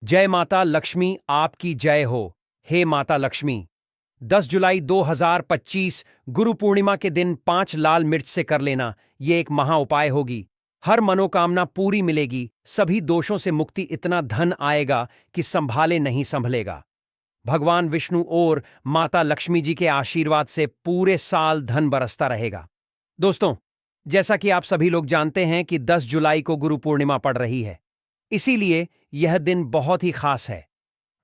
जय माता लक्ष्मी आपकी जय हो। हे माता लक्ष्मी। 10 जुलाई 2025 गुरु पूर्णिमा के दिन 5 लाल मिर्च से कर लेना, ये एक महा उपाय होगी। हर मनोकामना पूरी मिलेगी, सभी दोषों से मुक्ति, इतना धन आएगा कि संभाले नहीं संभलेगा। भगवान विष्णु और माता लक्ष्मी जी के आशीर्वाद से पूरे साल धन बरसता रहेगा। दोस्तों, जैसा कि आप सभी लोग जानते हैं कि 10 जुलाई को गुरु पूर्णिमा पड़ रही है, इसीलिए यह दिन बहुत ही खास है।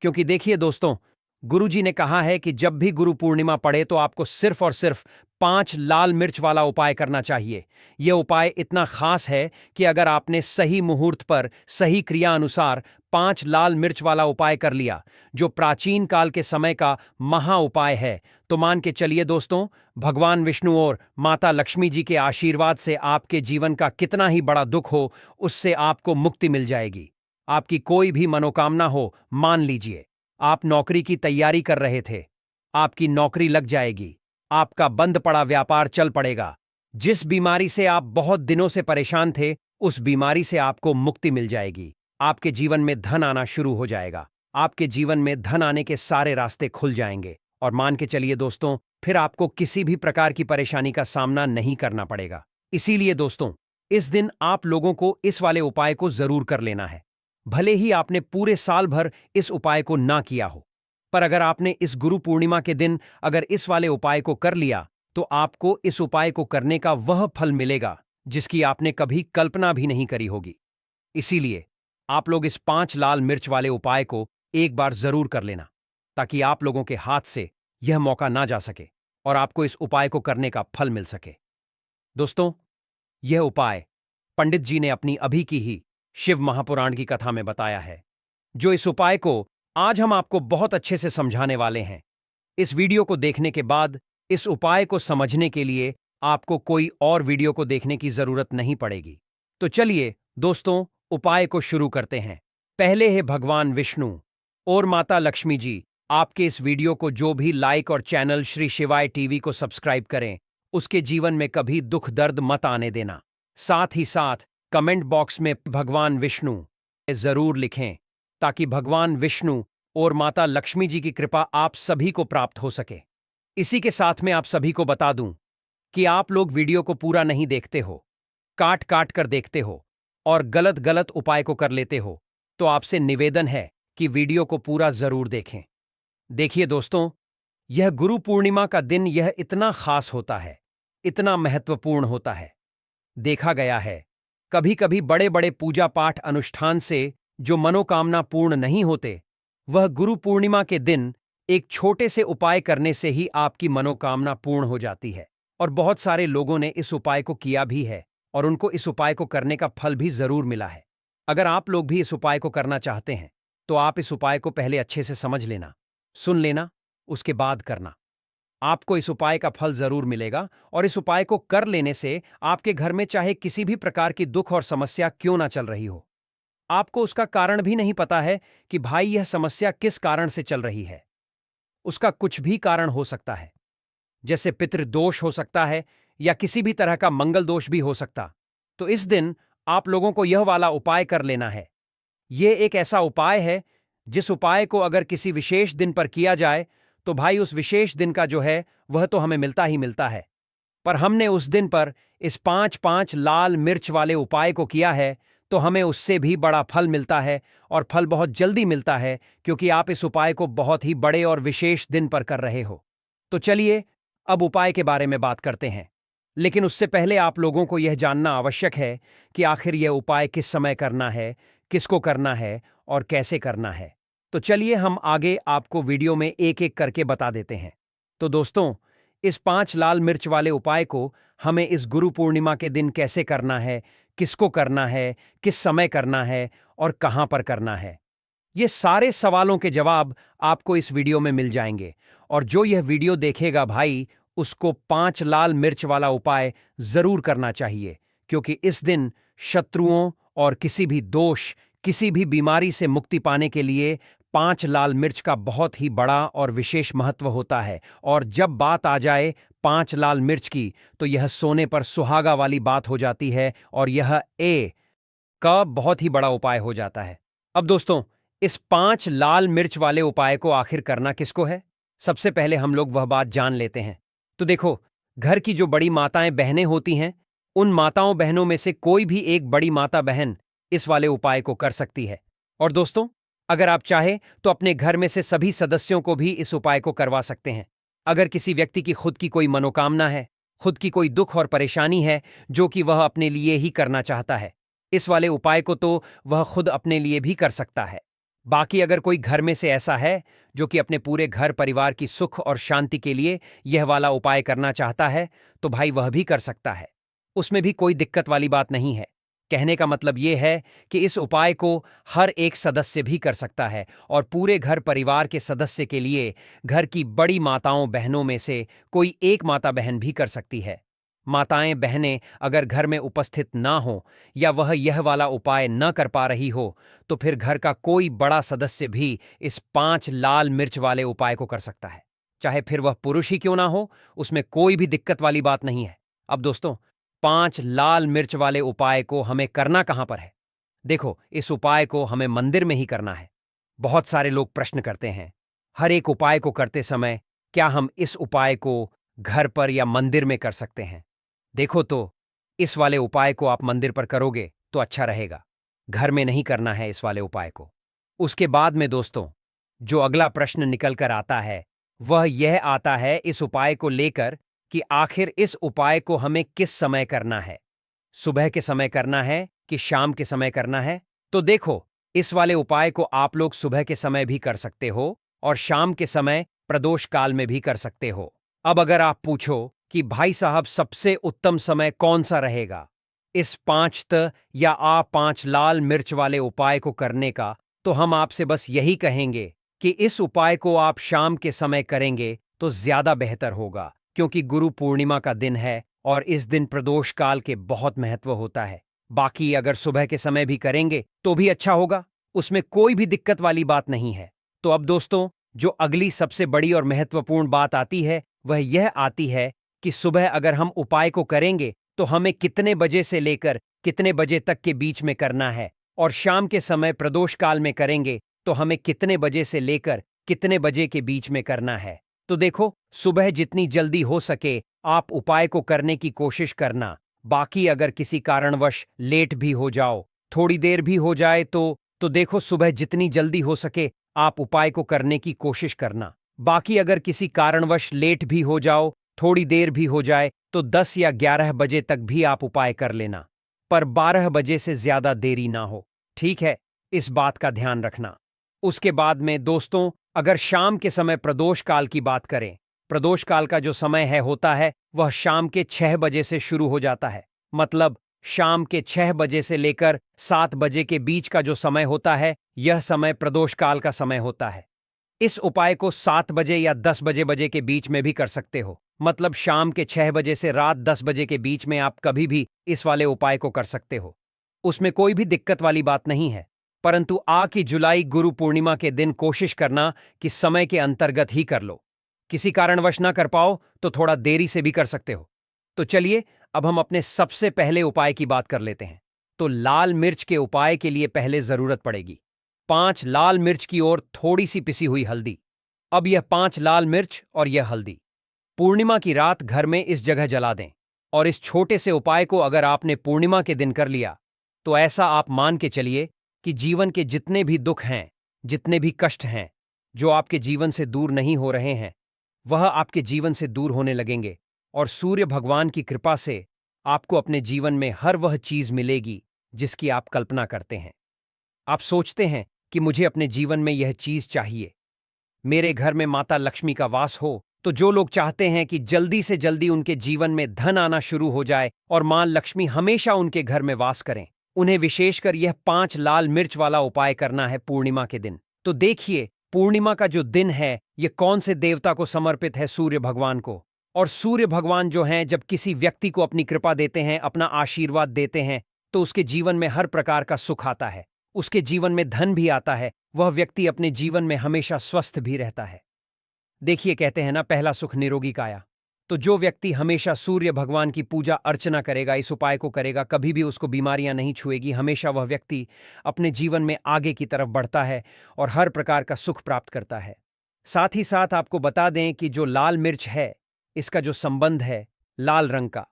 क्योंकि देखिए दोस्तों, गुरुजी ने कहा है कि जब भी गुरु पूर्णिमा पड़े तो आपको सिर्फ और सिर्फ 5 लाल मिर्च वाला उपाय करना चाहिए। यह उपाय इतना खास है कि अगर आपने सही मुहूर्त पर सही क्रिया अनुसार 5 लाल मिर्च वाला उपाय कर लिया, जो प्राचीन काल के समय का महा उपाय है, तो मान के चलिए दोस्तों, भगवान विष्णु और माता लक्ष्मी जी के आशीर्वाद से आपके जीवन का कितना ही बड़ा दुख हो, उससे आपको मुक्ति मिल जाएगी। आपकी कोई भी मनोकामना हो, मान लीजिए आप नौकरी की तैयारी कर रहे थे, आपकी नौकरी लग जाएगी, आपका बंद पड़ा व्यापार चल पड़ेगा, जिस बीमारी से आप बहुत दिनों से परेशान थे, उस बीमारी से आपको मुक्ति मिल जाएगी। आपके जीवन में धन आना शुरू हो जाएगा, आपके जीवन में धन आने के सारे रास्ते खुल जाएंगे, और मान के चलिए दोस्तों, फिर आपको किसी भी प्रकार की परेशानी का सामना नहीं करना पड़ेगा। इसीलिए दोस्तों, इस दिन आप लोगों को इस वाले उपाय को जरूर कर लेना है। भले ही आपने पूरे साल भर इस उपाय को ना किया हो, पर अगर आपने इस गुरु पूर्णिमा के दिन अगर इस वाले उपाय को कर लिया, तो आपको इस उपाय को करने का वह फल मिलेगा जिसकी आपने कभी कल्पना भी नहीं करी होगी। इसीलिए आप लोग इस 5 लाल मिर्च वाले उपाय को एक बार जरूर कर लेना, ताकि आप लोगों के हाथ से यह मौका ना जा सके और आपको इस उपाय को करने का फल मिल सके। दोस्तों, यह उपाय पंडित जी ने अपनी अभी की ही शिव महापुराण की कथा में बताया है, जो इस उपाय को आज हम आपको बहुत अच्छे से समझाने वाले हैं। इस वीडियो को देखने के बाद इस उपाय को समझने के लिए आपको कोई और वीडियो को देखने की जरूरत नहीं पड़ेगी। तो चलिए दोस्तों, उपाय को शुरू करते हैं। पहले है भगवान विष्णु और माता लक्ष्मी जी आपके इस वीडियो को जो भी लाइक और चैनल श्री शिवाय टीवी को सब्सक्राइब करें, उसके जीवन में कभी दुख दर्द मत आने देना। साथ ही साथ कमेंट बॉक्स में भगवान विष्णु जरूर लिखें, ताकि भगवान विष्णु और माता लक्ष्मी जी की कृपा आप सभी को प्राप्त हो सके। इसी के साथ में आप सभी को बता दूं कि आप लोग वीडियो को पूरा नहीं देखते हो, काट काट कर देखते हो और गलत गलत उपाय को कर लेते हो, तो आपसे निवेदन है कि वीडियो को पूरा जरूर देखें। देखिए दोस्तों, यह गुरु पूर्णिमा का दिन यह इतना खास होता है, इतना महत्वपूर्ण होता है। देखा गया है, कभी कभी बड़े बड़े पूजा पाठ अनुष्ठान से जो मनोकामना पूर्ण नहीं होते, वह गुरु पूर्णिमा के दिन एक छोटे से उपाय करने से ही आपकी मनोकामना पूर्ण हो जाती है। और बहुत सारे लोगों ने इस उपाय को किया भी है और उनको इस उपाय को करने का फल भी जरूर मिला है। अगर आप लोग भी इस उपाय को करना चाहते हैं, तो आप इस उपाय को पहले अच्छे से समझ लेना, सुन लेना, उसके बाद करना। आपको इस उपाय का फल जरूर मिलेगा और इस उपाय को कर लेने से आपके घर में चाहे किसी भी प्रकार की दुख और समस्या क्यों ना चल रही हो, आपको उसका कारण भी नहीं पता है कि भाई यह समस्या किस कारण से चल रही है। उसका कुछ भी कारण हो सकता है, जैसे पितृदोष हो सकता है या किसी भी तरह का मंगल दोष भी हो सकता। तो इस दिन आप लोगों को यह वाला उपाय कर लेना है। यह एक ऐसा उपाय है जिस उपाय को अगर किसी विशेष दिन पर किया जाए, तो भाई उस विशेष दिन का जो है वह तो हमें मिलता ही मिलता है। पर हमने उस दिन पर इस 5-5 लाल मिर्च वाले उपाय को किया है, तो हमें उससे भी बड़ा फल मिलता है और फल बहुत जल्दी मिलता है, क्योंकि आप इस उपाय को बहुत ही बड़े और विशेष दिन पर कर रहे हो। तो चलिए अब उपाय के बारे में बात करते हैं, लेकिन उससे पहले आप लोगों को यह जानना आवश्यक है कि आखिर यह उपाय किस समय करना है, किसको करना है और कैसे करना है। तो चलिए हम आगे आपको वीडियो में एक एक करके बता देते हैं। तो दोस्तों, इस 5 लाल मिर्च वाले उपाय को हमें इस गुरु पूर्णिमा के दिन कैसे करना है, किसको करना है, किस समय करना है और कहां पर करना है, ये सारे सवालों के जवाब आपको इस वीडियो में मिल जाएंगे। और जो यह वीडियो देखेगा भाई, उसको 5 लाल मिर्च वाला उपाय जरूर करना चाहिए, क्योंकि इस दिन शत्रुओं और किसी भी दोष, किसी भी बीमारी से मुक्ति पाने के लिए 5 लाल मिर्च का बहुत ही बड़ा और विशेष महत्व होता है। और जब बात आ जाए 5 लाल मिर्च की, तो यह सोने पर सुहागा वाली बात हो जाती है और यह का बहुत ही बड़ा उपाय हो जाता है। अब दोस्तों, इस 5 लाल मिर्च वाले उपाय को आखिर करना किसको है? सबसे पहले हम लोग वह बात जान लेते हैं। तो देखो, घर की जो बड़ी माताएं बहनें होती हैं, उन माताओं बहनों में से कोई भी एक बड़ी माता बहन इस वाले उपाय को कर सकती है। और दोस्तों, अगर आप चाहे तो अपने घर में से सभी सदस्यों को भी इस उपाय को करवा सकते हैं। अगर किसी व्यक्ति की खुद की कोई मनोकामना है, खुद की कोई दुख और परेशानी है जो कि वह अपने लिए ही करना चाहता है, इस वाले उपाय को तो वह खुद अपने लिए भी कर सकता है। बाकी अगर कोई घर में से ऐसा है जो कि अपने पूरे घर परिवार की सुख और शांति के लिए यह वाला उपाय करना चाहता है, तो भाई वह भी कर सकता है। उसमें भी कोई दिक्कत वाली बात नहीं है। कहने का मतलब यह है कि इस उपाय को हर एक सदस्य भी कर सकता है और पूरे घर परिवार के सदस्य के लिए घर की बड़ी माताओं बहनों में से कोई एक माता बहन भी कर सकती है। माताएं बहनें अगर घर में उपस्थित ना हो या वह यह वाला उपाय न कर पा रही हो, तो फिर घर का कोई बड़ा सदस्य भी इस 5 लाल मिर्च वाले उपाय को कर सकता है। चाहे फिर वह पुरुष ही क्यों ना हो, उसमें कोई भी दिक्कत वाली बात नहीं है। अब दोस्तों, 5 लाल मिर्च वाले उपाय को हमें करना कहां पर है? देखो, इस उपाय को हमें मंदिर में ही करना है। बहुत सारे लोग प्रश्न करते हैं, हर एक उपाय को करते समय क्या हम इस उपाय को घर पर या मंदिर में कर सकते हैं? देखो तो, इस वाले उपाय को आप मंदिर पर करोगे तो अच्छा रहेगा। घर में नहीं करना है इस वाले उपाय को। उसके बाद में दोस्तों, जो अगला प्रश्न निकल कर आता है, वह यह आता है इस उपाय को लेकर कि आखिर इस उपाय को हमें किस समय करना है? सुबह के समय करना है कि शाम के समय करना है? तो देखो, इस वाले उपाय को आप लोग सुबह के समय भी कर सकते हो और शाम के समय प्रदोष काल में भी कर सकते हो। अब अगर आप पूछो कि भाई साहब सबसे उत्तम समय कौन सा रहेगा इस 5 त या आ 5 लाल मिर्च वाले उपाय को करने का, तो हम आपसे बस यही कहेंगे कि इस उपाय को आप शाम के समय करेंगे तो ज्यादा बेहतर होगा, क्योंकि गुरु पूर्णिमा का दिन है और इस दिन प्रदोष काल के बहुत महत्व होता है। बाकी अगर सुबह के समय भी करेंगे तो भी अच्छा होगा, उसमें कोई भी दिक्कत वाली बात नहीं है। तो अब दोस्तों, जो अगली सबसे बड़ी और महत्वपूर्ण बात आती है, वह यह आती है कि सुबह अगर हम उपाय को करेंगे तो हमें कितने बजे से लेकर कितने बजे तक के बीच में करना है, और शाम के समय प्रदोष काल में करेंगे तो हमें कितने बजे से लेकर कितने बजे के बीच में करना है। तो देखो, सुबह जितनी जल्दी हो सके आप उपाय को करने की कोशिश करना। बाकी अगर किसी कारणवश लेट भी हो जाओ, थोड़ी देर भी हो जाए, तो देखो, सुबह जितनी जल्दी हो सके आप उपाय को करने की कोशिश करना। बाकी अगर किसी कारणवश लेट भी हो जाओ, थोड़ी देर भी हो जाए, तो 10 या 11 बजे तक भी आप उपाय कर लेना, पर 12 बजे से ज्यादा देरी ना हो। ठीक है, इस बात का ध्यान रखना। उसके बाद में दोस्तों, अगर शाम के समय प्रदोष काल की बात करें, प्रदोष काल का जो समय है होता है वह शाम के 6 बजे से शुरू हो जाता है। मतलब शाम के 6 बजे से लेकर 7 बजे के बीच का जो समय होता है, यह समय प्रदोष काल का समय होता है। इस उपाय को 7 बजे या 10 बजे के बीच में भी कर सकते हो। मतलब शाम के 6 बजे से रात 10 बजे के बीच में आप कभी भी इस वाले उपाय को कर सकते हो। उसमें कोई भी दिक्कत वाली बात नहीं है। परंतु की जुलाई गुरु पूर्णिमा के दिन कोशिश करना कि समय के अंतर्गत ही कर लो। किसी कारणवश ना कर पाओ तो थोड़ा देरी से भी कर सकते हो। तो चलिए, अब हम अपने सबसे पहले उपाय की बात कर लेते हैं। तो लाल मिर्च के उपाय के लिए पहले जरूरत पड़ेगी 5 लाल मिर्च की और थोड़ी सी पिसी हुई हल्दी। अब यह 5 लाल मिर्च और यह हल्दी पूर्णिमा की रात घर में इस जगह जला दें। और इस छोटे से उपाय को अगर आपने पूर्णिमा के दिन कर लिया, तो ऐसा आप मान के चलिए कि जीवन के जितने भी दुख हैं, जितने भी कष्ट हैं, जो आपके जीवन से दूर नहीं हो रहे हैं, वह आपके जीवन से दूर होने लगेंगे और सूर्य भगवान की कृपा से आपको अपने जीवन में हर वह चीज मिलेगी जिसकी आप कल्पना करते हैं। आप सोचते हैं कि मुझे अपने जीवन में यह चीज चाहिए, मेरे घर में माता लक्ष्मी का वास हो। तो जो लोग चाहते हैं कि जल्दी से जल्दी उनके जीवन में धन आना शुरू हो जाए और मां लक्ष्मी हमेशा उनके घर में वास करें, उन्हें विशेषकर यह 5 लाल मिर्च वाला उपाय करना है पूर्णिमा के दिन। तो देखिए, पूर्णिमा का जो दिन है, यह कौन से देवता को समर्पित है? सूर्य भगवान को। और सूर्य भगवान जो हैं, जब किसी व्यक्ति को अपनी कृपा देते हैं, अपना आशीर्वाद देते हैं, तो उसके जीवन में हर प्रकार का सुख आता है, उसके जीवन में धन भी आता है, वह व्यक्ति अपने जीवन में हमेशा स्वस्थ भी रहता है। देखिए, कहते हैं ना, पहला सुख निरोगी काया। तो जो व्यक्ति हमेशा सूर्य भगवान की पूजा अर्चना करेगा, इस उपाय को करेगा, कभी भी उसको बीमारियां नहीं छुएगी, हमेशा वह व्यक्ति अपने जीवन में आगे की तरफ बढ़ता है और हर प्रकार का सुख प्राप्त करता है। साथ ही साथ आपको बता दें कि जो लाल मिर्च है, इसका जो संबंध है लाल रंग का,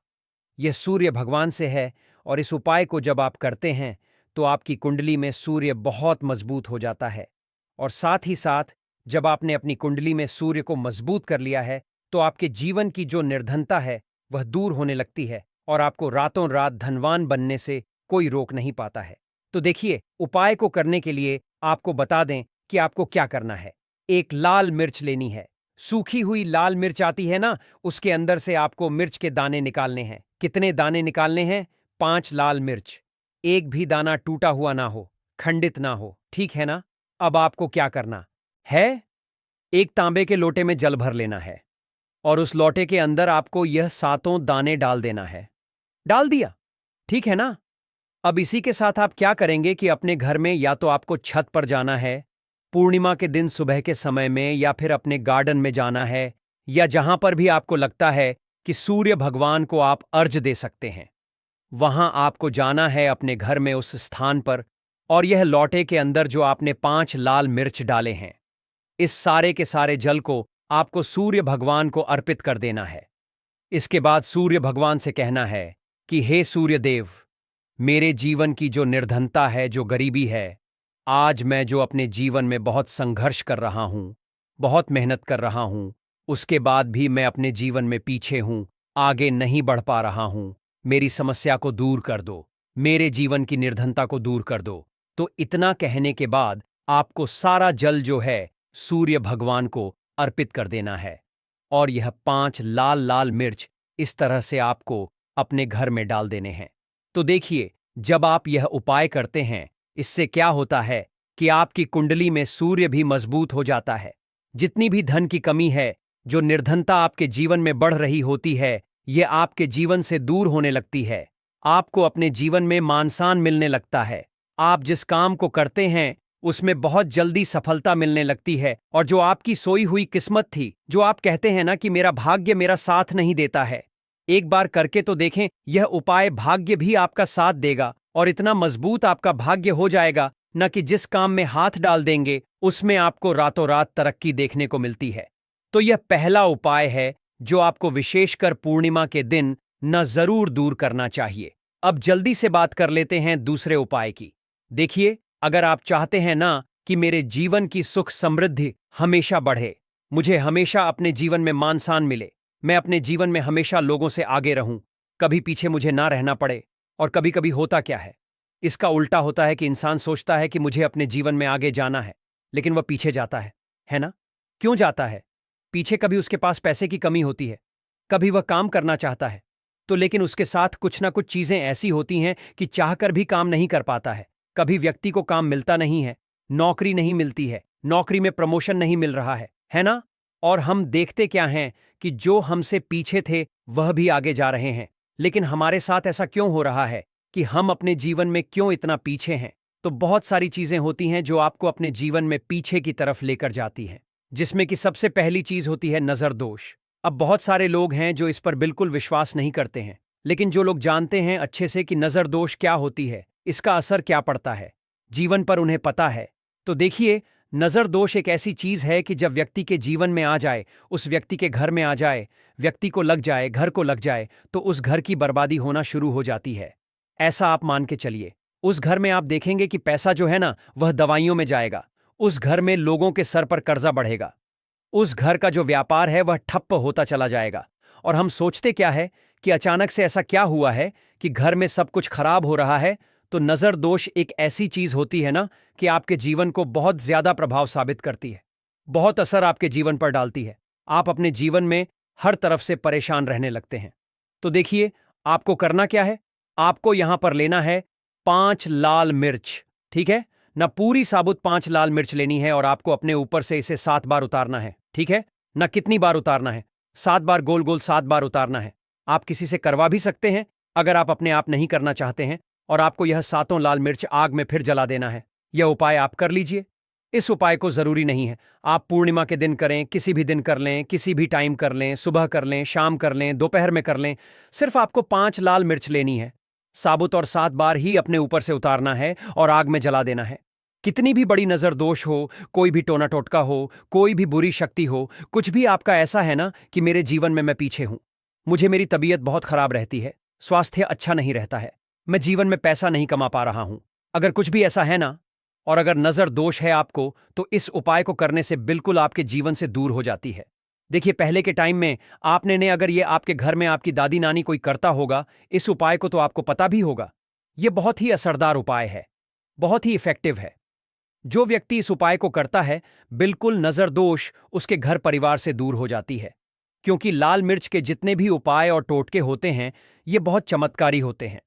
यह सूर्य भगवान से है। और इस उपाय को जब आप करते हैं तो आपकी कुंडली में सूर्य बहुत मजबूत हो जाता है। और साथ ही साथ जब आपने अपनी कुंडली में सूर्य को मजबूत कर लिया है तो आपके जीवन की जो निर्धनता है वह दूर होने लगती है और आपको रातों रात धनवान बनने से कोई रोक नहीं पाता है। तो देखिए, उपाय को करने के लिए आपको बता दें कि आपको क्या करना है। एक लाल मिर्च लेनी है, सूखी हुई लाल मिर्च आती है ना, उसके अंदर से आपको मिर्च के दाने निकालने हैं। कितने दाने निकालने हैं? 5 लाल मिर्च। एक भी दाना टूटा हुआ ना हो, खंडित ना हो, ठीक है ना? अब आपको क्या करना है? एक तांबे के लोटे में जल भर लेना है और उस लोटे के अंदर आपको यह 7 दाने डाल देना है। डाल दिया, ठीक है ना? अब इसी के साथ आप क्या करेंगे कि अपने घर में या तो आपको छत पर जाना है पूर्णिमा के दिन सुबह के समय में, या फिर अपने गार्डन में जाना है, या जहां पर भी आपको लगता है कि सूर्य भगवान को आप अर्घ्य दे सकते हैं, वहां आपको जाना है अपने घर में उस स्थान पर। और यह लोटे के अंदर जो आपने 5 लाल मिर्च डाले हैं, इस सारे के सारे जल को आपको सूर्य भगवान को अर्पित कर देना है। इसके बाद सूर्य भगवान से कहना है कि हे सूर्य देव, मेरे जीवन की जो निर्धनता है, जो गरीबी है, आज मैं जो अपने जीवन में बहुत संघर्ष कर रहा हूं, बहुत मेहनत कर रहा हूं, उसके बाद भी मैं अपने जीवन में पीछे हूं, आगे नहीं बढ़ पा रहा हूं, मेरी समस्या को दूर कर दो, मेरे जीवन की निर्धनता को दूर कर दो। तो इतना कहने के बाद आपको सारा जल जो है सूर्य भगवान को अर्पित कर देना है। और यह 5 लाल लाल मिर्च इस तरह से आपको अपने घर में डाल देने हैं। तो देखिए, जब आप यह उपाय करते हैं, इससे क्या होता है कि आपकी कुंडली में सूर्य भी मजबूत हो जाता है। जितनी भी धन की कमी है, जो निर्धनता आपके जीवन में बढ़ रही होती है, यह आपके जीवन से दूर होने लगती है। आपको अपने जीवन में मान-सम्मान मिलने लगता है। आप जिस काम को करते हैं उसमें बहुत जल्दी सफलता मिलने लगती है। और जो आपकी सोई हुई किस्मत थी, जो आप कहते हैं ना कि मेरा भाग्य मेरा साथ नहीं देता है, एक बार करके तो देखें, यह उपाय भाग्य भी आपका साथ देगा और इतना मजबूत आपका भाग्य हो जाएगा न कि जिस काम में हाथ डाल देंगे उसमें आपको रातों रात तरक्की देखने को मिलती है। तो यह पहला उपाय है जो आपको विशेषकर पूर्णिमा के दिन न जरूर दूर करना चाहिए। अब जल्दी से बात कर लेते हैं दूसरे उपाय की। देखिए, अगर आप चाहते हैं ना कि मेरे जीवन की सुख समृद्धि हमेशा बढ़े, मुझे हमेशा अपने जीवन में मान सम्मान मिले, मैं अपने जीवन में हमेशा लोगों से आगे रहूं, कभी पीछे मुझे ना रहना पड़े। और कभी कभी होता क्या है, इसका उल्टा होता है कि इंसान सोचता है कि मुझे अपने जीवन में आगे जाना है, लेकिन वह पीछे जाता है ना? क्यों जाता है पीछे? कभी उसके पास पैसे की कमी होती है, कभी वह काम करना चाहता है तो, लेकिन उसके साथ कुछ ना कुछ चीजें ऐसी होती हैं कि चाहकर भी काम नहीं कर पाता है। कभी व्यक्ति को काम मिलता नहीं है, नौकरी नहीं मिलती है, नौकरी में प्रमोशन नहीं मिल रहा है ना? और हम देखते क्या हैं कि जो हमसे पीछे थे वह भी आगे जा रहे हैं। लेकिन हमारे साथ ऐसा क्यों हो रहा है कि हम अपने जीवन में क्यों इतना पीछे हैं? तो बहुत सारी चीजें होती हैं जो आपको अपने जीवन में पीछे की तरफ लेकर जाती हैं, जिसमें कि सबसे पहली चीज होती है नजर दोष। अब बहुत सारे लोग हैं जो इस पर बिल्कुल विश्वास नहीं करते हैं, लेकिन जो लोग जानते हैं अच्छे से कि नजर दोष क्या होती है, इसका असर क्या पड़ता है जीवन पर, उन्हें पता है। तो देखिए, नजर दोष एक ऐसी चीज है कि जब व्यक्ति के जीवन में आ जाए, उस व्यक्ति के घर में आ जाए, व्यक्ति को लग जाए, घर को लग जाए, तो उस घर की बर्बादी होना शुरू हो जाती है। ऐसा आप मान के चलिए, उस घर में आप देखेंगे कि पैसा जो है ना वह दवाइयों में जाएगा, उस घर में लोगों के सर पर कर्जा बढ़ेगा, उस घर का जो व्यापार है वह ठप्प होता चला जाएगा। और हम सोचते क्या है कि अचानक से ऐसा क्या हुआ है कि घर में सब कुछ खराब हो रहा है। तो नजर दोष एक ऐसी चीज होती है ना कि आपके जीवन को बहुत ज्यादा प्रभाव साबित करती है, बहुत असर आपके जीवन पर डालती है। आप अपने जीवन में हर तरफ से परेशान रहने लगते हैं। तो देखिए, आपको करना क्या है, आपको यहां पर लेना है 5 लाल मिर्च, ठीक है ना? पूरी साबुत 5 लाल मिर्च लेनी है और आपको अपने ऊपर से इसे 7 बार उतारना है, ठीक है ना? कितनी बार उतारना है? 7 बार, गोल गोल 7 बार उतारना है। आप किसी से करवा भी सकते हैं अगर आप अपने आप नहीं करना चाहते हैं। और आपको यह 7 लाल मिर्च आग में फिर जला देना है। यह उपाय आप कर लीजिए। इस उपाय को जरूरी नहीं है आप पूर्णिमा के दिन करें, किसी भी दिन कर लें, किसी भी टाइम कर लें, सुबह कर लें, शाम कर लें, दोपहर में कर लें। सिर्फ आपको 5 लाल मिर्च लेनी है, साबुत, और 7 बार ही अपने ऊपर से उतारना है और आग में जला देना है। कितनी भी बड़ी नजर दोष हो, कोई भी टोना टोटका हो, कोई भी बुरी शक्ति हो, कुछ भी आपका ऐसा है ना कि मेरे जीवन में मैं पीछे हूं, मुझे मेरी तबीयत बहुत खराब रहती है, स्वास्थ्य अच्छा नहीं रहता है, मैं जीवन में पैसा नहीं कमा पा रहा हूं, अगर कुछ भी ऐसा है ना, और अगर नजर दोष है आपको, तो इस उपाय को करने से बिल्कुल आपके जीवन से दूर हो जाती है। देखिए, पहले के टाइम में आपने ने अगर ये आपके घर में आपकी दादी नानी कोई करता होगा इस उपाय को, तो आपको पता भी होगा। यह बहुत ही असरदार उपाय है, बहुत ही इफेक्टिव है। जो व्यक्ति इस उपाय को करता है, बिल्कुल नजर दोष उसके घर परिवार से दूर हो जाती है। क्योंकि लाल मिर्च के जितने भी उपाय और टोटके होते हैं, ये बहुत चमत्कारी होते हैं।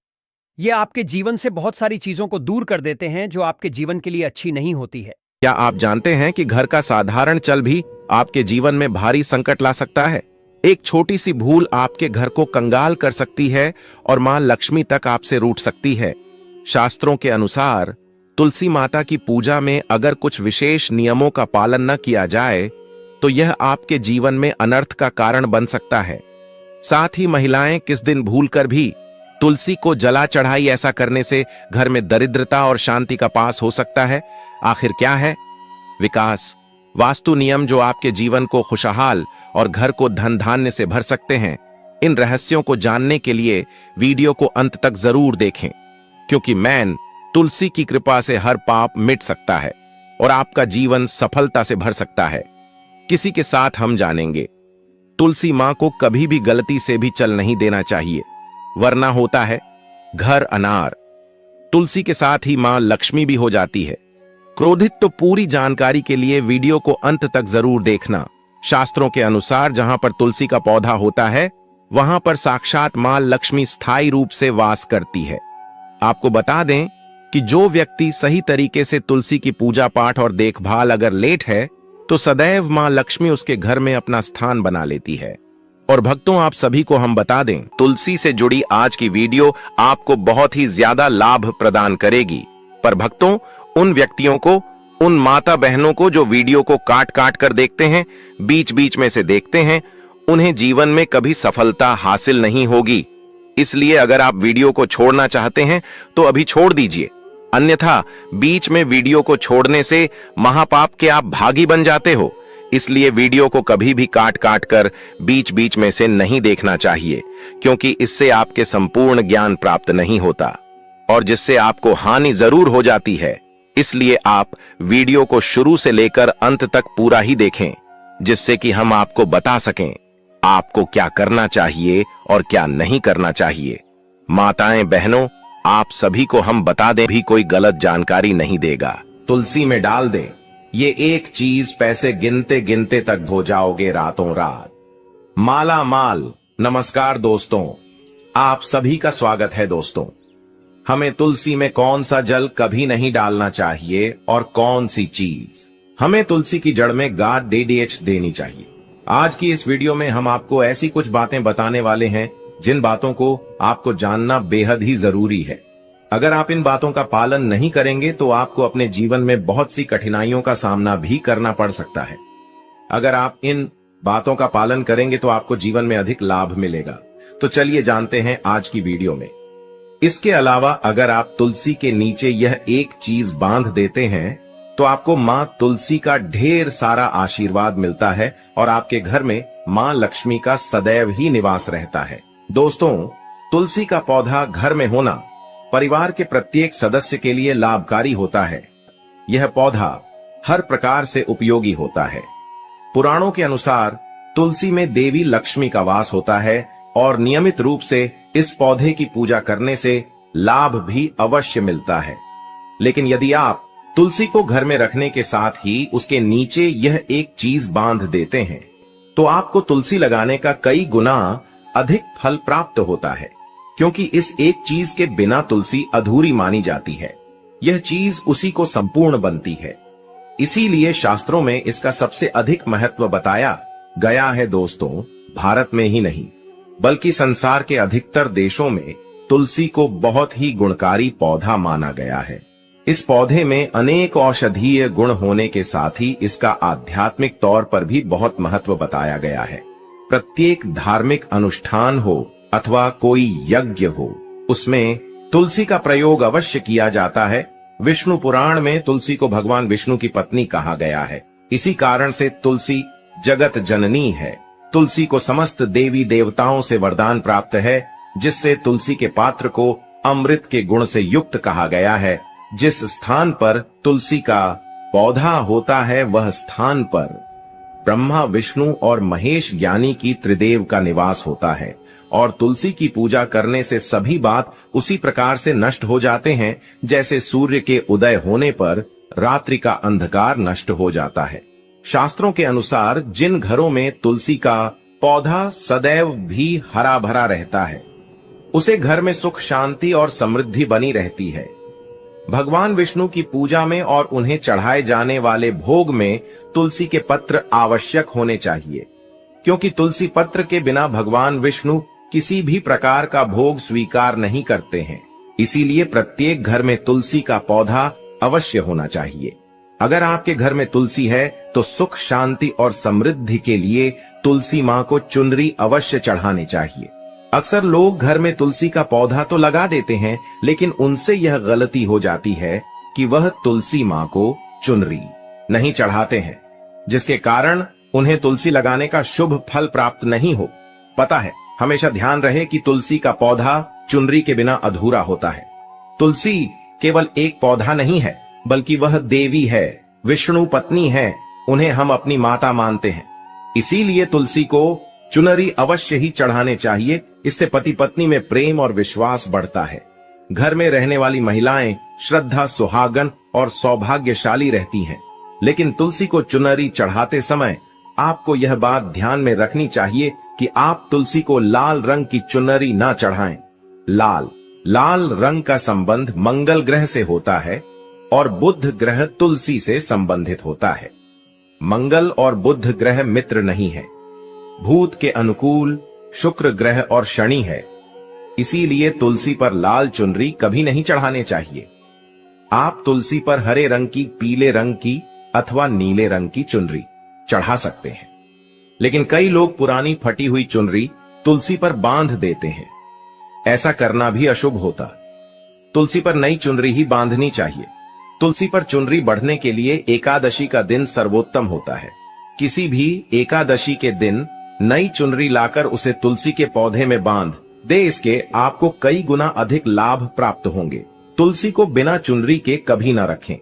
ये आपके जीवन से बहुत सारी चीजों को दूर कर देते हैं जो आपके जीवन के लिए अच्छी नहीं होती है। क्या आप जानते हैं कि घर का साधारण चल भी आपके जीवन में भारी संकट ला सकता है? एक छोटी सी भूल आपके घर को कंगाल कर सकती है और मां लक्ष्मी तक आपसे रूठ सकती है। शास्त्रों के अनुसार तुलसी माता की पूजा में अगर कुछ विशेष नियमों का पालन न किया जाए तो यह आपके जीवन में अनर्थ का कारण बन सकता है। साथ ही महिलाएं किस दिन भूलकर भी तुलसी को जला चढ़ाई, ऐसा करने से घर में दरिद्रता और शांति का पास हो सकता है। आखिर क्या है? विकास, वास्तु नियम जो आपके जीवन को खुशहाल और घर को धन धान्य से भर सकते हैं। इन रहस्यों को जानने के लिए वीडियो को अंत तक जरूर देखें, क्योंकि तुलसी की कृपा से हर पाप मिट सकता है और आपका जीवन सफलता से भर सकता है। किसी के साथ हम जानेंगे, तुलसी मां को कभी भी गलती से भी चल नहीं देना चाहिए, वरना होता है घर अनार। तुलसी के साथ ही मां लक्ष्मी भी हो जाती है क्रोधित। तो पूरी जानकारी के लिए वीडियो को अंत तक जरूर देखना। शास्त्रों के अनुसार जहां पर तुलसी का पौधा होता है, वहां पर साक्षात मां लक्ष्मी स्थायी रूप से वास करती है। आपको बता दें कि जो व्यक्ति सही तरीके से तुलसी की पूजा पाठ और देखभाल अगर लेट है, तो सदैव मां लक्ष्मी उसके घर में अपना स्थान बना लेती है। और भक्तों, आप सभी को हम बता दें, तुलसी से जुड़ी आज की वीडियो आपको बहुत ही ज्यादा लाभ प्रदान करेगी। पर भक्तों, उन व्यक्तियों को, उन माता बहनों को जो वीडियो को काट काट कर देखते हैं, बीच बीच में से देखते हैं, उन्हें जीवन में कभी सफलता हासिल नहीं होगी। इसलिए अगर आप वीडियो को छोड़ना चाहते हैं तो अभी छोड़ दीजिए, अन्यथा बीच में वीडियो को छोड़ने से महापाप के आप भागी बन जाते हो। इसलिए वीडियो को कभी भी काट काट कर बीच बीच में से नहीं देखना चाहिए, क्योंकि इससे आपके संपूर्ण ज्ञान प्राप्त नहीं होता और जिससे आपको हानि जरूर हो जाती है। इसलिए आप वीडियो को शुरू से लेकर अंत तक पूरा ही देखें, जिससे कि हम आपको बता सकें आपको क्या करना चाहिए और क्या नहीं करना चाहिए। माताएं बहनों, आप सभी को हम बता दें, भी कोई गलत जानकारी नहीं देगा। तुलसी में डाल दें ये एक चीज, पैसे गिनते गिनते तक हो जाओगे रातों रात माला माल। नमस्कार दोस्तों, आप सभी का स्वागत है। दोस्तों, हमें तुलसी में कौन सा जल कभी नहीं डालना चाहिए और कौन सी चीज हमें तुलसी की जड़ में गाद DDH देनी चाहिए। आज की इस वीडियो में हम आपको ऐसी कुछ बातें बताने वाले हैं जिन बातों को आपको जानना बेहद ही जरूरी है। अगर आप इन बातों का पालन नहीं करेंगे तो आपको अपने जीवन में बहुत सी कठिनाइयों का सामना भी करना पड़ सकता है। अगर आप इन बातों का पालन करेंगे तो आपको जीवन में अधिक लाभ मिलेगा। तो चलिए जानते हैं आज की वीडियो में। इसके अलावा अगर आप तुलसी के नीचे यह एक चीज बांध देते हैं तो आपको मां तुलसी का ढेर सारा आशीर्वाद मिलता है और आपके घर में मां लक्ष्मी का सदैव ही निवास रहता है। दोस्तों, तुलसी का पौधा घर में होना परिवार के प्रत्येक सदस्य के लिए लाभकारी होता है। यह पौधा हर प्रकार से उपयोगी होता है। पुराणों के अनुसार तुलसी में देवी लक्ष्मी का वास होता है और नियमित रूप से इस पौधे की पूजा करने से लाभ भी अवश्य मिलता है। लेकिन यदि आप तुलसी को घर में रखने के साथ ही उसके नीचे यह एक चीज बांध देते हैं तो आपको तुलसी लगाने का कई गुना अधिक फल प्राप्त होता है, क्योंकि इस एक चीज के बिना तुलसी अधूरी मानी जाती है। यह चीज उसी को संपूर्ण बनती है। इसीलिए शास्त्रों में इसका सबसे अधिक महत्व बताया गया है। दोस्तों, भारत में ही नहीं बल्कि संसार के अधिकतर देशों में तुलसी को बहुत ही गुणकारी पौधा माना गया है। इस पौधे में अनेक औषधीय गुण होने के साथ ही इसका आध्यात्मिक तौर पर भी बहुत महत्व बताया गया है। प्रत्येक धार्मिक अनुष्ठान हो अथवा कोई यज्ञ हो, उसमें तुलसी का प्रयोग अवश्य किया जाता है। विष्णु पुराण में तुलसी को भगवान विष्णु की पत्नी कहा गया है। इसी कारण से तुलसी जगत जननी है। तुलसी को समस्त देवी देवताओं से वरदान प्राप्त है, जिससे तुलसी के पात्र को अमृत के गुण से युक्त कहा गया है। जिस स्थान पर तुलसी का पौधा होता है, वह स्थान पर ब्रह्मा, विष्णु और महेश ज्ञानी की त्रिदेव का निवास होता है। और तुलसी की पूजा करने से सभी बात उसी प्रकार से नष्ट हो जाते हैं, जैसे सूर्य के उदय होने पर रात्रि का अंधकार नष्ट हो जाता है। शास्त्रों के अनुसार जिन घरों में तुलसी का पौधा सदैव भी हरा भरा रहता है, उसे घर में सुख, शांति और समृद्धि बनी रहती है। भगवान विष्णु की पूजा में और उन्हें चढ़ाए जाने वाले भोग में तुलसी के पत्र आवश्यक होने चाहिए, क्योंकि तुलसी पत्र के बिना भगवान विष्णु किसी भी प्रकार का भोग स्वीकार नहीं करते हैं। इसीलिए प्रत्येक घर में तुलसी का पौधा अवश्य होना चाहिए। अगर आपके घर में तुलसी है तो सुख, शांति और समृद्धि के लिए तुलसी मां को चुनरी अवश्य चढ़ानी चाहिए। अक्सर लोग घर में तुलसी का पौधा तो लगा देते हैं, लेकिन उनसे यह गलती हो जाती है कि वह तुलसी मां को चुनरी नहीं चढ़ाते हैं, जिसके कारण उन्हें तुलसी लगाने का शुभ फल प्राप्त नहीं हो। पता है, हमेशा ध्यान रहे कि तुलसी का पौधा चुनरी के बिना अधूरा होता है। तुलसी केवल एक पौधा नहीं है, बल्कि वह देवी है, विष्णु पत्नी है। उन्हें हम अपनी माता मानते हैं। इसीलिए तुलसी को चुनरी अवश्य ही चढ़ाने चाहिए। इससे पति पत्नी में प्रेम और विश्वास बढ़ता है। घर में रहने वाली महिलाएं श्रद्धा, सुहागन और सौभाग्यशाली रहती हैं। लेकिन तुलसी को चुनरी चढ़ाते समय आपको यह बात ध्यान में रखनी चाहिए कि आप तुलसी को लाल रंग की चुनरी न चढ़ाएं। लाल रंग का संबंध मंगल ग्रह से होता है और बुध ग्रह तुलसी से संबंधित होता है। मंगल और बुध ग्रह मित्र नहीं है, भूत के अनुकूल शुक्र ग्रह और शनि है। इसीलिए तुलसी पर लाल चुनरी कभी नहीं चढ़ाने चाहिए। आप तुलसी पर हरे रंग की, पीले रंग की अथवा नीले रंग की चुनरी चढ़ा सकते हैं। लेकिन कई लोग पुरानी फटी हुई चुनरी तुलसी पर बांध देते हैं। ऐसा करना भी अशुभ होता। तुलसी पर नई चुनरी ही बांधनी चाहिए। तुलसी पर चुनरी बढ़ने के लिए एकादशी का दिन सर्वोत्तम होता है। किसी भी एकादशी के दिन नई चुनरी लाकर उसे तुलसी के पौधे में बांध दे, इसके आपको कई गुना अधिक लाभ प्राप्त होंगे। तुलसी को बिना चुनरी के कभी न रखें।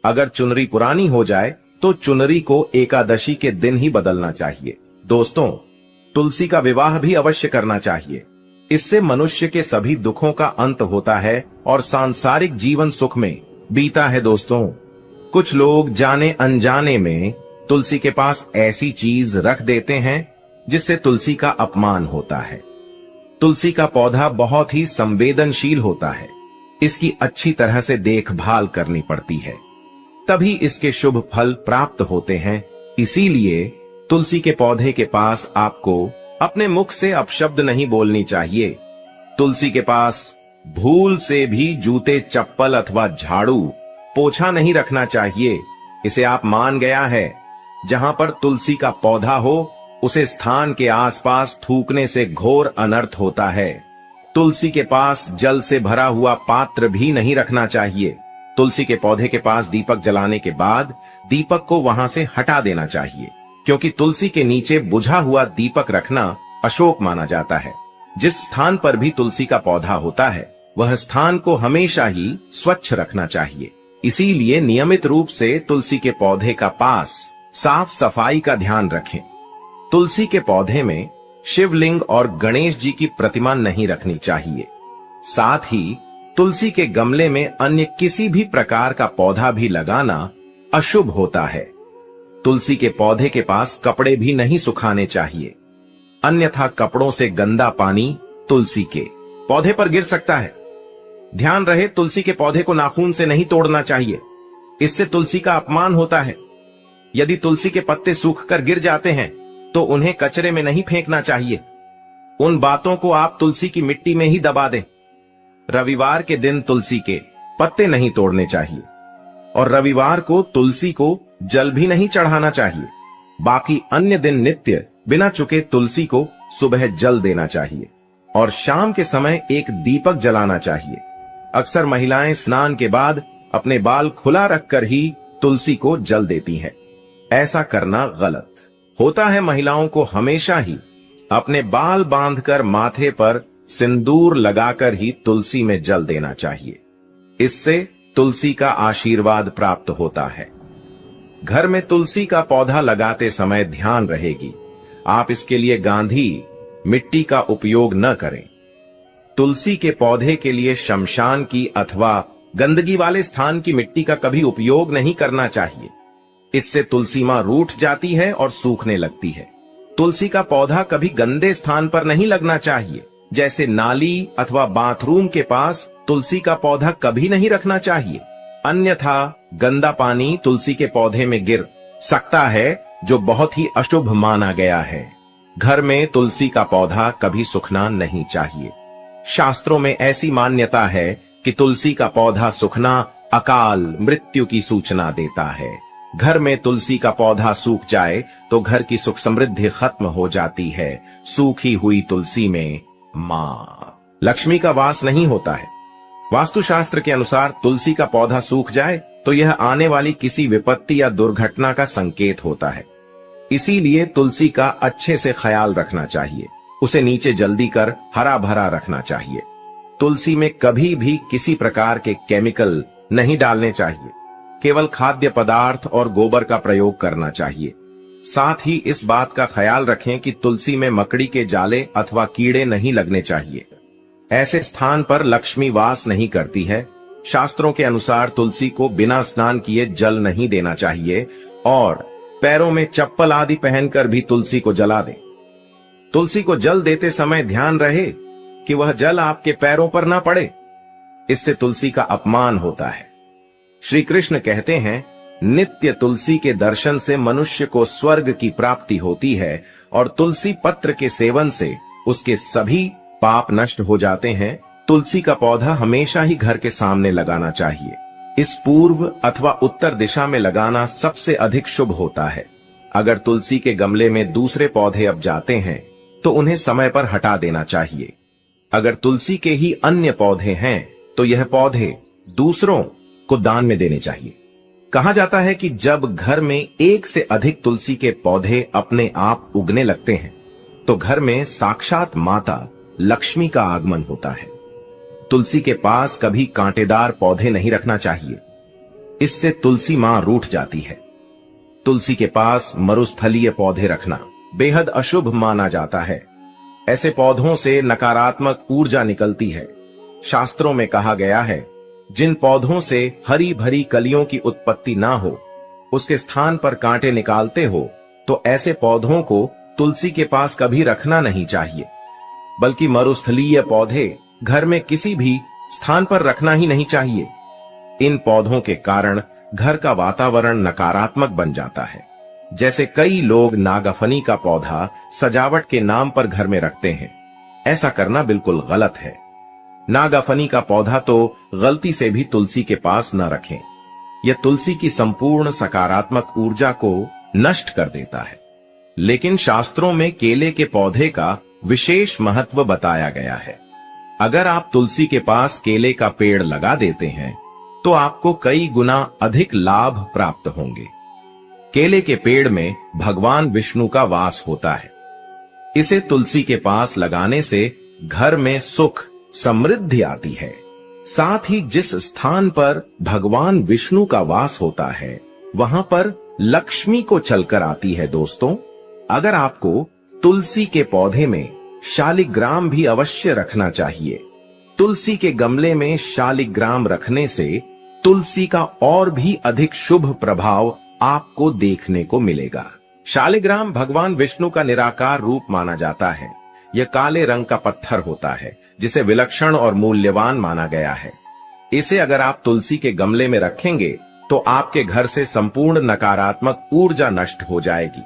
अगर चुनरी पुरानी हो जाए तो चुनरी को एकादशी के दिन ही बदलना चाहिए। दोस्तों, तुलसी का विवाह भी अवश्य करना चाहिए। इससे मनुष्य के सभी दुखों का अंत होता है और सांसारिक जीवन सुख में बीता है। दोस्तों, कुछ लोग जाने अनजाने में तुलसी के पास ऐसी चीज रख देते हैं जिससे तुलसी का अपमान होता है। तुलसी का पौधा बहुत ही संवेदनशील होता है। इसकी अच्छी तरह से देखभाल करनी पड़ती है, तभी इसके शुभ फल प्राप्त होते हैं। इसीलिए तुलसी के पौधे के पास आपको अपने मुख से अपशब्द नहीं बोलनी चाहिए। तुलसी के पास भूल से भी जूते, चप्पल अथवा झाड़ू, पोछा नहीं रखना चाहिए। इसे आप मान गया है। जहां पर तुलसी का पौधा हो, उसे स्थान के आसपास थूकने से घोर अनर्थ होता है। तुलसी के पास जल से भरा हुआ पात्र भी नहीं रखना चाहिए। तुलसी के पौधे के पास दीपक जलाने के बाद दीपक को वहां से हटा देना चाहिए, क्योंकि तुलसी के नीचे बुझा हुआ दीपक रखना अशुभ माना जाता है। जिस स्थान पर भी तुलसी का पौधा होता है, वह स्थान को हमेशा ही स्वच्छ रखना चाहिए। इसीलिए नियमित रूप से तुलसी के पौधे का पास साफ सफाई का ध्यान रखें। तुलसी के पौधे में शिवलिंग और गणेश जी की प्रतिमा नहीं रखनी चाहिए। साथ ही तुलसी के गमले में अन्य किसी भी प्रकार का पौधा भी लगाना अशुभ होता है। तुलसी के पौधे के पास कपड़े भी नहीं सुखाने चाहिए, अन्यथा कपड़ों से गंदा पानी तुलसी के पौधे पर गिर सकता है। ध्यान रहे, तुलसी के पौधे को नाखून से नहीं तोड़ना चाहिए, इससे तुलसी का अपमान होता है। यदि तुलसी के पत्ते सूखकर गिर जाते हैं तो उन्हें कचरे में नहीं फेंकना चाहिए। उन बातों को आप तुलसी की मिट्टी में ही दबा दें। रविवार के दिन तुलसी के पत्ते नहीं तोड़ने चाहिए और रविवार को तुलसी को जल भी नहीं चढ़ाना चाहिए। बाकी अन्य दिन नित्य बिना चुके तुलसी को सुबह जल देना चाहिए और शाम के समय एक दीपक जलाना चाहिए। अक्सर महिलाएं स्नान के बाद अपने बाल खुला रखकर ही तुलसी को जल देती हैं। ऐसा करना गलत होता है। महिलाओं को हमेशा ही अपने बाल बांधकर माथे पर सिंदूर लगाकर ही तुलसी में जल देना चाहिए। इससे तुलसी का आशीर्वाद प्राप्त होता है। घर में तुलसी का पौधा लगाते समय ध्यान रहेगी, आप इसके लिए गांधी मिट्टी का उपयोग न करें। तुलसी के पौधे के लिए शमशान की अथवा गंदगी वाले स्थान की मिट्टी का कभी उपयोग नहीं करना चाहिए। इससे तुलसी मां रूठ जाती है और सूखने लगती है। तुलसी का पौधा कभी गंदे स्थान पर नहीं लगना चाहिए, जैसे नाली अथवा बाथरूम के पास तुलसी का पौधा कभी नहीं रखना चाहिए। अन्यथा गंदा पानी तुलसी के पौधे में गिर सकता है, जो बहुत ही अशुभ माना गया है। घर में तुलसी का पौधा कभी सूखना नहीं चाहिए। शास्त्रों में ऐसी मान्यता है कि तुलसी का पौधा सूखना अकाल मृत्यु की सूचना देता है। घर में तुलसी का पौधा सूख जाए तो घर की सुख समृद्धि खत्म हो जाती है। सूखी हुई तुलसी में मां लक्ष्मी का वास नहीं होता है। वास्तुशास्त्र के अनुसार तुलसी का पौधा सूख जाए तो यह आने वाली किसी विपत्ति या दुर्घटना का संकेत होता है। इसीलिए तुलसी का अच्छे से ख्याल रखना चाहिए। उसे नीचे जल्दी कर हरा भरा रखना चाहिए। तुलसी में कभी भी किसी प्रकार के केमिकल नहीं डालने चाहिए। केवल खाद्य पदार्थ और गोबर का प्रयोग करना चाहिए। साथ ही इस बात का ख्याल रखें कि तुलसी में मकड़ी के जाले अथवा कीड़े नहीं लगने चाहिए। ऐसे स्थान पर लक्ष्मी वास नहीं करती है। शास्त्रों के अनुसार तुलसी को बिना स्नान किए जल नहीं देना चाहिए और पैरों में चप्पल आदि पहनकर भी तुलसी को जला दें। तुलसी को जल देते समय ध्यान रहे कि वह जल आपके पैरों पर ना पड़े, इससे तुलसी का अपमान होता है। श्री कृष्ण कहते हैं, नित्य तुलसी के दर्शन से मनुष्य को स्वर्ग की प्राप्ति होती है और तुलसी पत्र के सेवन से उसके सभी पाप नष्ट हो जाते हैं। तुलसी का पौधा हमेशा ही घर के सामने लगाना चाहिए। इस पूर्व अथवा उत्तर दिशा में लगाना सबसे अधिक शुभ होता है। अगर तुलसी के गमले में दूसरे पौधे अब जाते हैं तो उन्हें समय पर हटा देना चाहिए। अगर तुलसी के ही अन्य पौधे हैं तो यह पौधे दूसरों को दान में देने चाहिए। कहा जाता है कि जब घर में एक से अधिक तुलसी के पौधे अपने आप उगने लगते हैं तो घर में साक्षात माता लक्ष्मी का आगमन होता है। तुलसी के पास कभी कांटेदार पौधे नहीं रखना चाहिए, इससे तुलसी मां रूठ जाती है। तुलसी के पास मरुस्थलीय पौधे रखना बेहद अशुभ माना जाता है। ऐसे पौधों से नकारात्मक ऊर्जा निकलती है। शास्त्रों में कहा गया है, जिन पौधों से हरी भरी कलियों की उत्पत्ति ना हो, उसके स्थान पर कांटे निकालते हो, तो ऐसे पौधों को तुलसी के पास कभी रखना नहीं चाहिए। बल्कि मरुस्थलीय पौधे घर में किसी भी स्थान पर रखना ही नहीं चाहिए। इन पौधों के कारण घर का वातावरण नकारात्मक बन जाता है। जैसे कई लोग नागफनी का पौधा सजावट के नाम पर घर में रखते हैं। ऐसा करना बिल्कुल गलत है। नागफनी का पौधा तो गलती से भी तुलसी के पास न रखें। यह तुलसी की संपूर्ण सकारात्मक ऊर्जा को नष्ट कर देता है। लेकिन शास्त्रों में केले के पौधे का विशेष महत्व बताया गया है। अगर आप तुलसी के पास केले का पेड़ लगा देते हैं तो आपको कई गुना अधिक लाभ प्राप्त होंगे। केले के पेड़ में भगवान विष्णु का वास होता है। इसे तुलसी के पास लगाने से घर में सुख समृद्धि आती है। साथ ही जिस स्थान पर भगवान विष्णु का वास होता है वहां पर लक्ष्मी को चलकर आती है। दोस्तों, अगर आपको तुलसी के पौधे में शालिग्राम भी अवश्य रखना चाहिए। तुलसी के गमले में शालिग्राम रखने से तुलसी का और भी अधिक शुभ प्रभाव आपको देखने को मिलेगा। शालिग्राम भगवान विष्णु का निराकार रूप माना जाता है। यह काले रंग का पत्थर होता है जिसे विलक्षण और मूल्यवान माना गया है। इसे अगर आप तुलसी के गमले में रखेंगे तो आपके घर से संपूर्ण नकारात्मक ऊर्जा नष्ट हो जाएगी।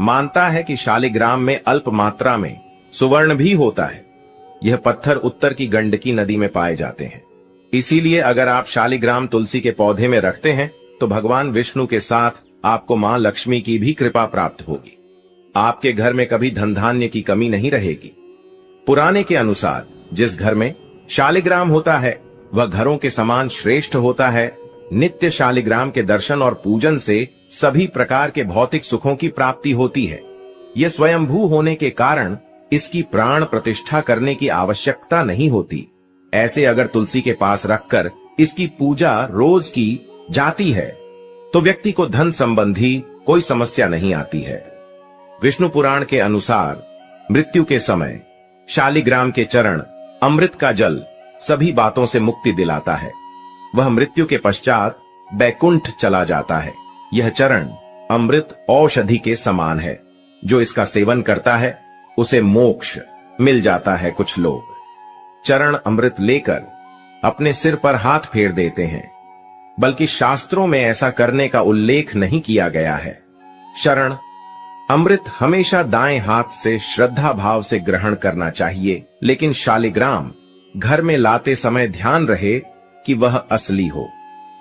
मानता है कि शालिग्राम में अल्प मात्रा में सुवर्ण भी होता है। यह पत्थर उत्तर की गंडकी नदी में पाए जाते हैं। इसीलिए अगर आप शालिग्राम तुलसी के पौधे में रखते हैं तो भगवान विष्णु के साथ आपको मां लक्ष्मी की भी कृपा प्राप्त होगी। आपके घर में कभी धन धान्य की कमी नहीं रहेगी। पुराने के अनुसार जिस घर में शालिग्राम होता है वह घरों के समान श्रेष्ठ होता है। नित्य शालिग्राम के दर्शन और पूजन से सभी प्रकार के भौतिक सुखों की प्राप्ति होती है। यह स्वयंभू होने के कारण इसकी प्राण प्रतिष्ठा करने की आवश्यकता नहीं होती। ऐसे अगर तुलसी के पास रखकर इसकी पूजा रोज की जाती है तो व्यक्ति को धन संबंधी कोई समस्या नहीं आती है। विष्णु पुराण के अनुसार मृत्यु के समय शालिग्राम के चरण, अमृत का जल सभी बातों से मुक्ति दिलाता है। वह मृत्यु के पश्चात बैकुंठ चला जाता है। यह चरण अमृत औषधि के समान है। जो इसका सेवन करता है उसे मोक्ष मिल जाता है। कुछ लोग चरण अमृत लेकर अपने सिर पर हाथ फेर देते हैं, बल्कि शास्त्रों में ऐसा करने का उल्लेख नहीं किया गया है। शरण अमृत हमेशा दाएं हाथ से श्रद्धा भाव से ग्रहण करना चाहिए, लेकिन शालिग्राम घर में लाते समय ध्यान रहे कि वह असली हो।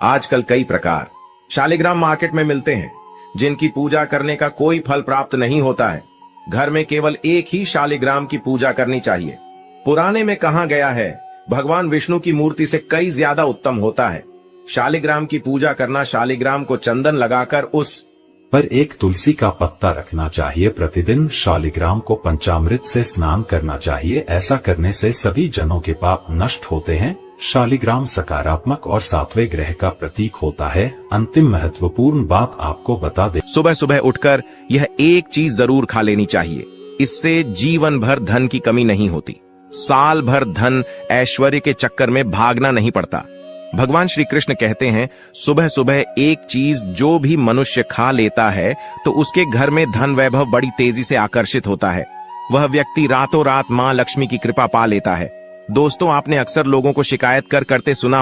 आजकल कई प्रकार शालिग्राम मार्केट में मिलते हैं जिनकी पूजा करने का कोई फल प्राप्त नहीं होता है। घर में केवल एक ही शालिग्राम की पूजा करनी चाहिए। पुराने में कहा गया है भगवान विष्णु की मूर्ति से कई ज्यादा उत्तम होता है। शालिग्राम की पूजा करना, शालिग्राम को चंदन लगाकर उस पर एक तुलसी का पत्ता रखना चाहिए। प्रतिदिन शालिग्राम को पंचामृत से स्नान करना चाहिए। ऐसा करने से सभी जनों के पाप नष्ट होते हैं। शालिग्राम सकारात्मक और सातवें ग्रह का प्रतीक होता है। अंतिम महत्वपूर्ण बात आपको बता दे, सुबह सुबह उठकर यह एक चीज जरूर खा लेनी चाहिए। इससे जीवन भर धन की कमी नहीं होती। साल भर धन ऐश्वर्य के चक्कर में भागना नहीं पड़ता। भगवान श्री कृष्ण कहते हैं सुबह सुबह एक चीज जो भी मनुष्य खा लेता है तो उसके घर में धन वैभव बड़ी तेजी से आकर्षित होता है। वह व्यक्ति रातों रात मां लक्ष्मी की कृपा पा लेता है। दोस्तों, आपने अक्सर लोगों को शिकायत करते सुना